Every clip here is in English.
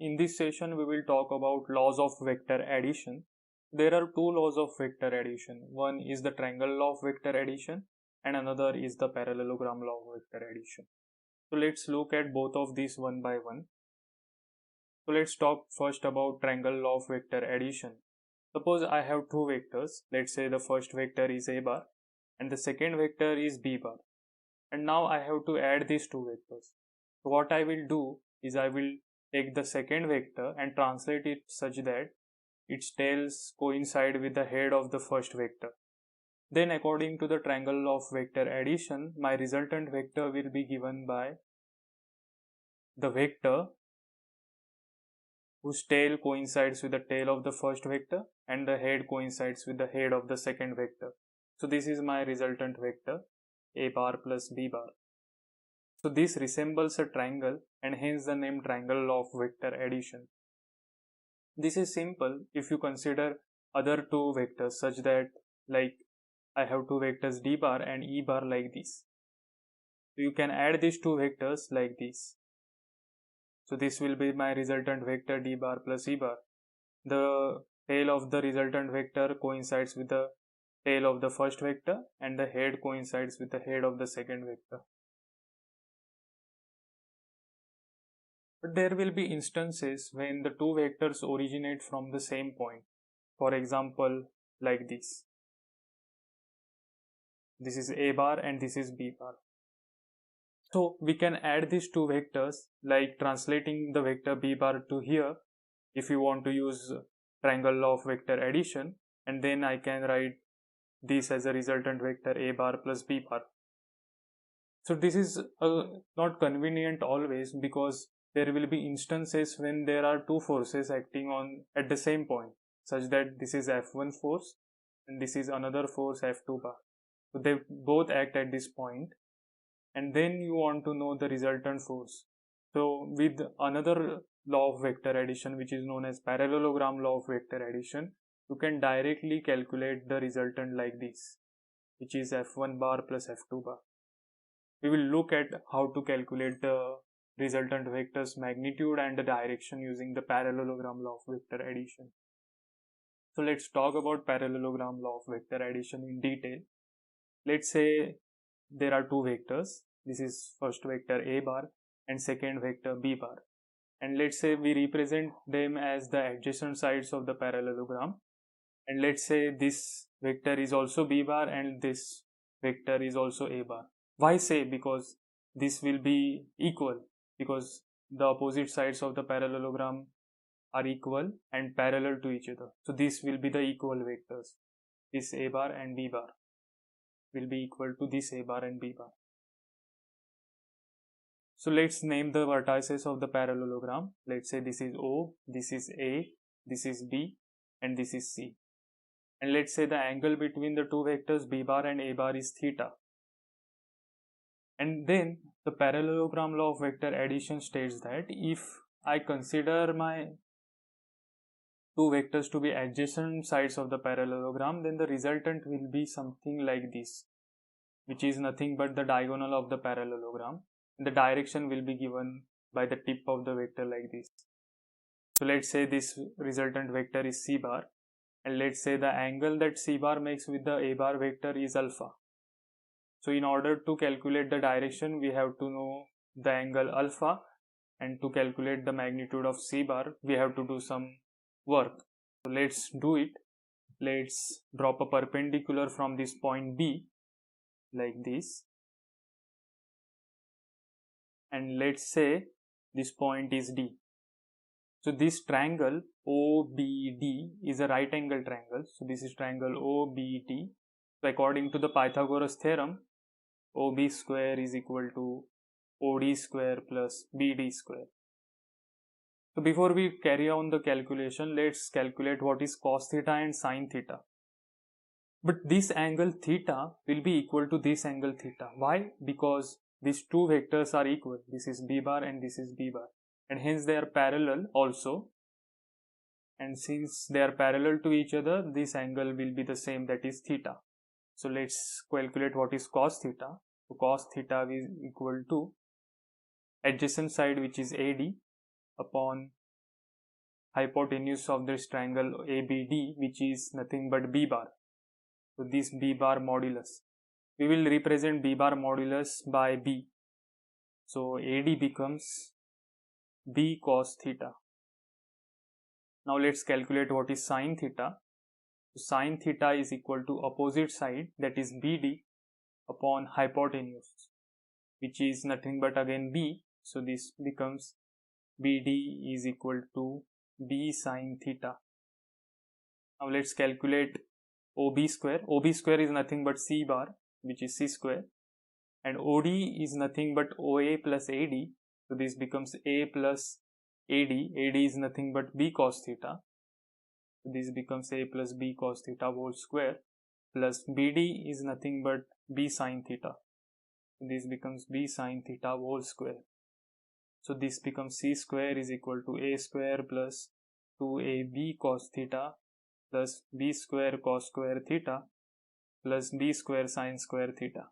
In this session, we will talk about laws of vector addition. There are two laws of vector addition. One is the triangle law of vector addition and another is the parallelogram law of vector addition. So let's look at both of these one by one. So let's talk first about triangle law of vector addition. Suppose I have two vectors. Let's say the first vector is a bar and the second vector is b bar. And now I have to add these two vectors. So what I will do is I will take the second vector and translate it such that its tails coincide with the head of the first vector. Then according to the triangle law of vector addition, my resultant vector will be given by the vector whose tail coincides with the tail of the first vector and the head coincides with the head of the second vector. So this is my resultant vector a bar plus b bar. So this resembles a triangle and hence the name triangle law of vector addition. This is simple if you consider other two vectors such that like I have two vectors d bar and e bar like this. So you can add these two vectors like this. So this will be my resultant vector d bar plus e bar. The tail of the resultant vector coincides with the tail of the first vector and the head coincides with the head of the second vector. But there will be instances when the two vectors originate from the same point. For example, like this. This is a bar and this is b bar. So we can add these two vectors like translating the vector b bar to here if you want to use triangle law of vector addition, and then I can write this as a resultant vector a bar plus b bar. So this is not convenient always because there will be instances when there are two forces acting on at the same point such that this is F1 force and this is another force F2 bar. So they both act at this point and then you want to know the resultant force. So with another law of vector addition which is known as parallelogram law of vector addition, you can directly calculate the resultant like this, which is F1 bar plus F2 bar. We will look at how to calculate the resultant vector's magnitude and the direction using the parallelogram law of vector addition. So let's talk about parallelogram law of vector addition in detail. Let's say there are two vectors. This is first vector a bar and second vector b bar. And let's say we represent them as the adjacent sides of the parallelogram. And let's say this vector is also b bar and this vector is also a bar. Why say? Because this will be equal, because the opposite sides of the parallelogram are equal and parallel to each other. So this will be the equal vectors. This a bar and b bar will be equal to this a bar and b bar. So let's name the vertices of the parallelogram. Let's say this is O, this is A, this is B, and this is C. And let's say the angle between the two vectors b bar and a bar is theta. And then the parallelogram law of vector addition states that if I consider my two vectors to be adjacent sides of the parallelogram, then the resultant will be something like this, which is nothing but the diagonal of the parallelogram. And the direction will be given by the tip of the vector like this. So let's say this resultant vector is c bar, and let's say the angle that c bar makes with the a bar vector is alpha. So in order to calculate the direction, we have to know the angle alpha, and to calculate the magnitude of c bar, we have to do some work. So let's do it. Let's drop a perpendicular from this point B like this, and let's say this point is D. So this triangle OBD is a right angle triangle. So this is triangle OBD. So according to the Pythagoras theorem, OB square is equal to OD square plus BD square. So before we carry on the calculation, let's calculate what is cos theta and sin theta. But this angle theta will be equal to this angle theta. Why? Because these two vectors are equal. This is b bar and this is b bar. And hence they are parallel also. And since they are parallel to each other, this angle will be the same, that is theta. So let's calculate what is cos theta. So cos theta is equal to adjacent side, which is AD, upon hypotenuse of this triangle ABD, which is nothing but B bar. So this B bar modulus, we will represent B bar modulus by B. So AD becomes B cos theta. Now let's calculate what is sin theta. So sin theta is equal to opposite side, that is BD, upon hypotenuse, which is nothing but again B. So this becomes BD is equal to B sin theta. Now let's calculate OB square. OB square is nothing but C bar, which is C square, and OD is nothing but OA plus AD. So this becomes A plus AD. AD is nothing but B cos theta. So this becomes A plus B cos theta whole square, plus BD is nothing but B sin theta. So this becomes B sin theta whole square. So this becomes C square is equal to A square plus 2AB cos theta plus B square cos square theta plus B square sin square theta.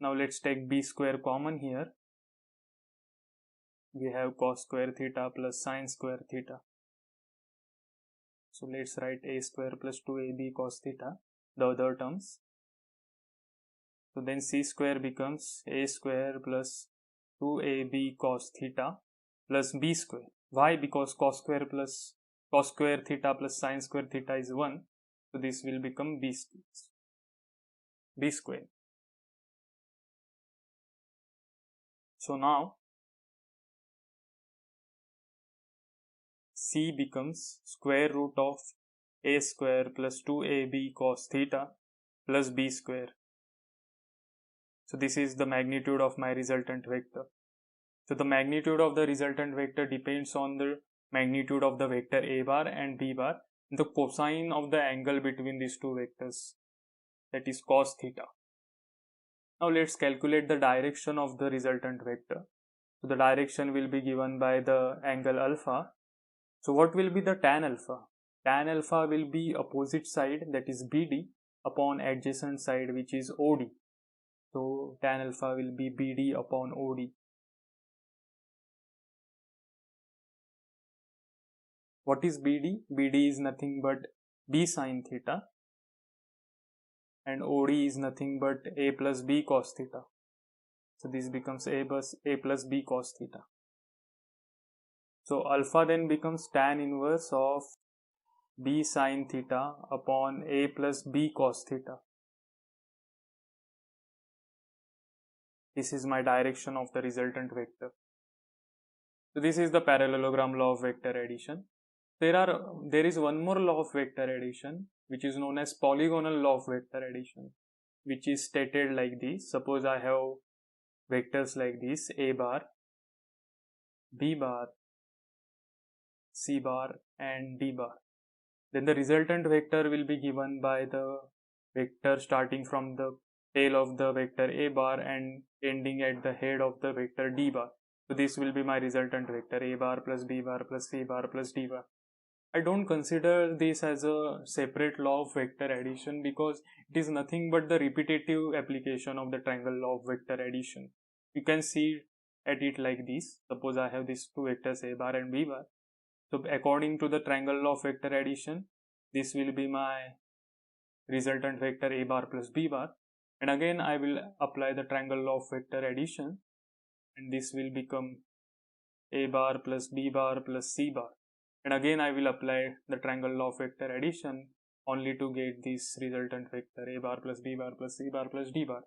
Now let's take B square common here. We have cos square theta plus sin square theta. So let's write A square plus 2AB cos theta, the other terms. So then C square becomes A square plus 2AB cos theta plus B square. Why? Because cos square theta plus sin square theta is 1. So this will become B square. So now C becomes square root of A square plus 2AB cos theta plus B square. So this is the magnitude of my resultant vector. So the magnitude of the resultant vector depends on the magnitude of the vector A bar and B bar, the cosine of the angle between these two vectors, that is cos theta. Now let's calculate the direction of the resultant vector. So the direction will be given by the angle alpha. So what will be the tan alpha? Tan alpha will be opposite side, that is BD, upon adjacent side, which is OD. So tan alpha will be BD upon OD. What is BD? BD is nothing but B sin theta, and OD is nothing but A plus B cos theta. So this becomes A plus B cos theta. So alpha then becomes tan inverse of B sin theta upon A plus B cos theta. This is my direction of the resultant vector. So this is the parallelogram law of vector addition. There is one more law of vector addition, which is known as polygonal law of vector addition, which is stated like this. Suppose I have vectors like this: A bar, B bar, C bar and D bar. Then the resultant vector will be given by the vector starting from the tail of the vector A bar and ending at the head of the vector D bar. So this will be my resultant vector: A bar plus B bar plus C bar plus D bar. I don't consider this as a separate law of vector addition because it is nothing but the repetitive application of the triangle law of vector addition. You can see at it like this. Suppose I have these two vectors A bar and B bar. So according to the triangle law of vector addition, this will be my resultant vector A bar plus B bar. And again I will apply the triangle law of vector addition, and this will become A bar plus B bar plus C bar. And again I will apply the triangle law of vector addition only to get this resultant vector A bar plus B bar plus C bar plus D bar.